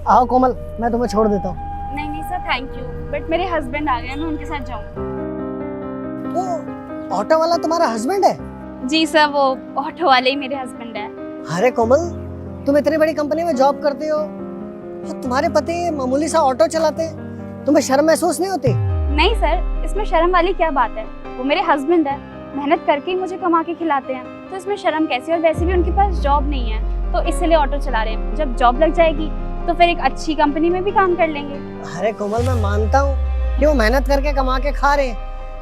आओ कोमल, मैं तुम्हें छोड़ देता हूँ। नहीं नहीं सर, थैंक यू, बट मेरे हस्बैंड आ गए, मैं उनके साथ जाऊँ। वो ऑटो वाला तुम्हारा हस्बैंड है? जी सर, वो ऑटो वाले ही मेरे हस्बैंड है। अरे कोमल, तुम इतनी बड़ी कंपनी में जॉब करते हो और तुम्हारे पति मामूली सा ऑटो चलाते हैं, तुम्हें शर्म महसूस नहीं होती? नहीं सर, इसमें शर्म वाली क्या बात है, वो मेरे हस्बैंड है, मेहनत करके ही मुझे कमा के खिलाते हैं, तो इसमें शर्म कैसी। और वैसे भी उनके पास जॉब नहीं है, तो इसलिए ऑटो चला रहे हैं। जब जॉब लग जाएगी तो फिर एक अच्छी कंपनी में भी काम कर लेंगे। अरे कोमल, मैं मानता हूँ कि वो मेहनत करके कमा के खा रहे हैं,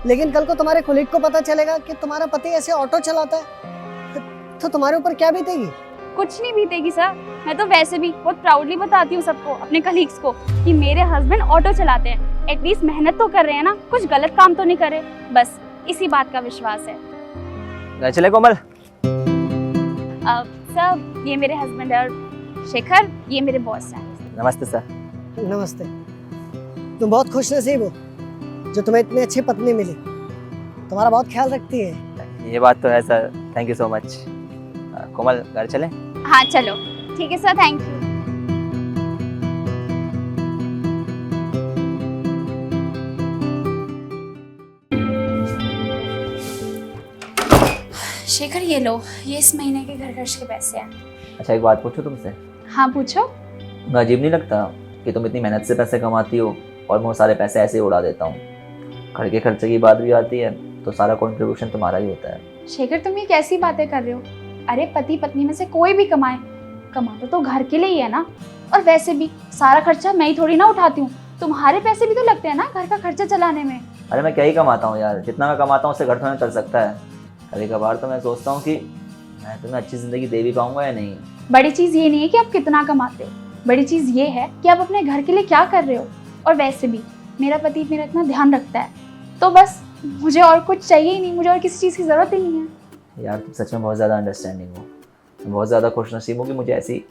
लेकिन कल को तुम्हारे कुलीग को पता चलेगा कि तुम्हारा पति ऐसे ऑटो चलाता है, तो तुम्हारे ऊपर क्या बीतेगी? कुछ नहीं बीतेगी सर, मैं तो वैसे भी बहुत प्राउडली बताती हूँ सबको, अपने कलीग्स को, कि मेरे हस्बैंड ऑटो चलाते हैं। एटलीस्ट मेहनत तो कर रहे हैं ना, कुछ गलत काम तो नहीं करे, बस इसी बात का विश्वास है। घर चले कोमल? सर, ये मेरे हस्बैंड है, और शेखर ये मेरे बॉस हैं। नमस्ते सर। नमस्ते। तुम बहुत खुश नसीब हो जो तुम्हें इतनी अच्छी पत्नी मिली, तुम्हारा बहुत ख्याल रखती है। ये बात तो है sir, thank you so much. Komal घर चले? हाँ चलो, ठीक है सर, थैंक यू। शेखर ये लो, ये इस महीने के घर खर्च के पैसे हैं। अच्छा, एक बात पूछूं तुमसे? हाँ पूछो। तुम्हें अजीब नहीं लगता कि तुम इतनी मेहनत से पैसे कमाती हो और मैं सारे पैसे ऐसे ही उड़ा देता हूँ? घर के खर्चे की बात भी आती है तो सारा कंट्रीब्यूशन तुम्हारा ही होता है। शेखर, तुम ये कैसी बातें कर रहे हो? अरे पति पत्नी में से कोई भी कमाए, कमाता तो घर के लिए ही है ना। और वैसे भी सारा खर्चा मैं ही थोड़ी ना उठाती हूँ, तुम्हारे पैसे भी तो लगते हैं ना घर का खर्चा चलाने में। अरे मैं क्या ही कमाता हूँ यार, जितना मैं कमाता हूँ उससे घर तो नहीं चल सकता है। कभी कभार तो मैं सोचता हूँ कि मैं तुम्हें अच्छी जिंदगी दे भी पाऊंगा या नहीं। बड़ी चीज ये नहीं है कि आप कितना कमाते हो, बड़ी चीज ये है कि आप अपने घर के लिए क्या कर रहे हो। और वैसे भी मेरा पति मेरा इतना ध्यान रखता है, तो बस मुझे और कुछ चाहिए ही नहीं, मुझे और किसी चीज की जरूरत ही नहीं है। यार तुम सच में बहुत ज़्यादा अंडरस्टैंडिंग हो, मैं बहुत ज़्यादा खुशनसीब हूँ कि मुझे ऐसी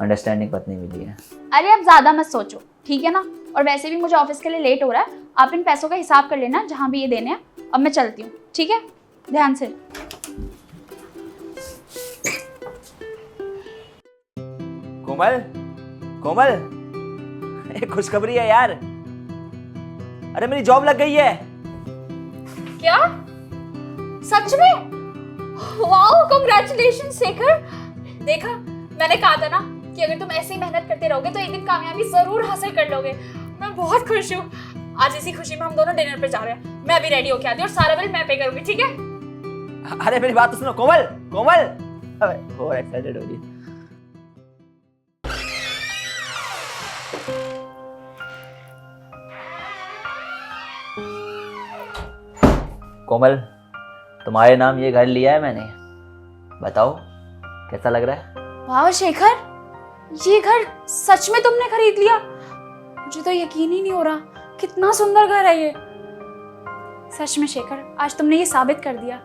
अंडरस्टैंडिंग पत्नी मिली है। अरे अब ज्यादा मत सोचो, ठीक है ना। और वैसे भी मुझे ऑफिस के लिए लेट हो रहा है, आप इन पैसों का हिसाब कर लेना जहाँ भी ये देने हैं। अब मैं चलती हूँ, ठीक है, ध्यान से। कोमल, कोमल, एक खुशखबरी है यार। अरे मेरी जॉब लग गई है। क्या? सच में? Wow, congratulation Shekhar. देखा, मैंने कहा था ना कि अगर तुम ऐसे ही मेहनत करते रहोगे तो एक दिन कामयाबी जरूर हासिल कर लोगे। मैं बहुत खुश हूँ। आज इसी खुशी में हम दोनों डिनर पे जा रहे हैं। मैं अभी रेडी होके आती हूँ और सारा बिल मैं पे करूंगी, ठीक है? अरे मेरी बात तो सुनो कोमल, कोमल। अबे बहुत एक्साइटेड हो रही है। कोमल, तुम्हारे नाम ये घर लिया है मैंने, बताओ कैसा लग रहा है? वाह शेखर, ये घर सच में तुमने खरीद लिया? मुझे तो यकीन ही नहीं हो रहा, कितना सुंदर घर है ये। सच में शेखर, आज तुमने ये साबित कर दिया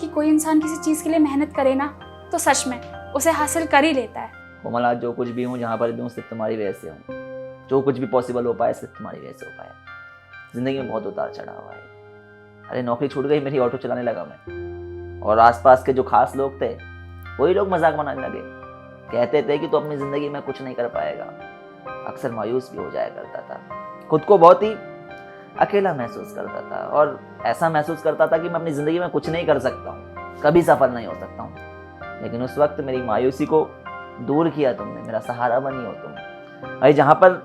कि कोई इंसान किसी चीज के लिए मेहनत करे ना तो सच में उसे हासिल कर ही लेता है। कोमल, आज जो कुछ भी हूँ, जहाँ पर भी हूँ, सिर्फ तुम्हारी वजह से हूँ। जो कुछ भी पॉसिबल हो पाया सिर्फ तुम्हारी वजह से हो पाया। जिंदगी में बहुत उतार चढ़ाव है। अरे नौकरी छूट गई मेरी, ऑटो चलाने लगा मैं, और आसपास के जो खास लोग थे वही लोग मजाक बनाने लगे, कहते थे कि तू अपनी जिंदगी में कुछ नहीं कर पाएगा। अक्सर मायूस भी हो जाया करता था, खुद को बहुत ही अकेला महसूस करता था और ऐसा महसूस करता था कि मैं अपनी ज़िंदगी में कुछ नहीं कर सकता हूँ, कभी सफल नहीं हो सकता हूँ। लेकिन उस वक्त मेरी मायूसी को दूर किया तुमने, मेरा सहारा बनी हो तुम। अरे जहाँ पर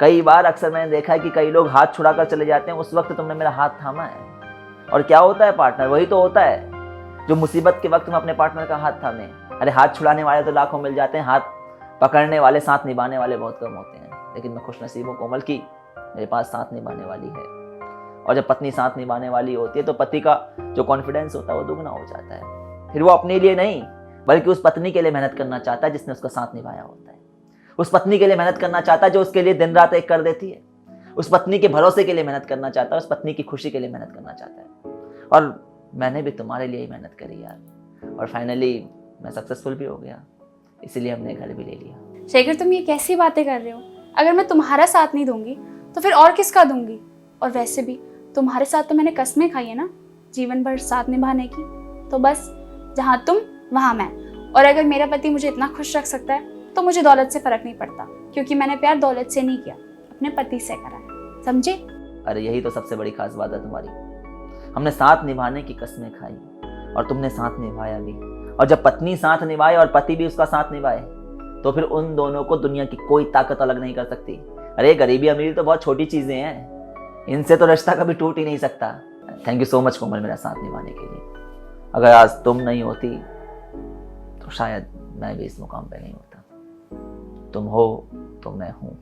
कई बार अक्सर मैंने देखा है कि कई लोग हाथ छुड़ा कर चले जाते हैं, उस वक्त तुमने मेरा हाथ थामा है। और क्या होता है पार्टनर, वही तो होता है जो मुसीबत के वक्त में अपने पार्टनर का हाथ थामे। अरे हाथ छुड़ाने वाले तो लाखों मिल जाते हैं, हाथ पकड़ने वाले, साथ निभाने वाले बहुत कम होते हैं। लेकिन मैं खुशनसीब हूँ कोमल की मेरे पास साथ निभाने वाली है। और जब पत्नी साथ निभाने वाली होती है तो पति का जो कॉन्फिडेंस होता है वो दुगना हो जाता है। फिर वो अपने लिए नहीं बल्कि उस पत्नी के लिए मेहनत करना चाहता है जिसने उसका साथ निभाया होता है। उस पत्नी के लिए मेहनत करना चाहता है जो उसके लिए दिन रात एक कर देती है। उस पत्नी के भरोसे के लिए मेहनत करना चाहता है, उस पत्नी की खुशी के लिए मेहनत करना चाहता है। और मैंने भी तुम्हारे लिए ही मेहनत करी यार, और फाइनली मैं सक्सेसफुल भी हो गया, इसीलिए हमने घर भी ले लिया। शेखर, तुम ये कैसी बातें कर रहे हो? अगर मैं तुम्हारा साथ नहीं दूंगी तो फिर और किसका दूंगी? और वैसे भी तुम्हारे साथ तो मैंने कस्में खाई है ना जीवन भर साथ निभाने की, तो बस जहाँ तुम वहाँ मैं। और अगर मेरा पति मुझे इतना खुश रख सकता है तो मुझे दौलत से फर्क नहीं पड़ता, क्योंकि मैंने प्यार दौलत से नहीं किया, अपने पति से करा है, समझे? अरे यही तो सबसे बड़ी खास बात है तुम्हारी। हमने साथ निभाने की कस्में खाई और तुमने साथ निभाया भी। और जब पत्नी साथ निभाए और पति भी उसका साथ निभाए तो फिर उन दोनों को दुनिया की कोई ताकत अलग नहीं कर सकती। अरे गरीबी अमीरी तो बहुत छोटी चीजें हैं, इनसे तो रिश्ता कभी टूट ही नहीं सकता। थैंक यू सो मच कोमल मेरा साथ निभाने के लिए। अगर आज तुम नहीं होती तो शायद मैं भी इस मुकाम पे नहीं होता। तुम हो तो मैं हूँ।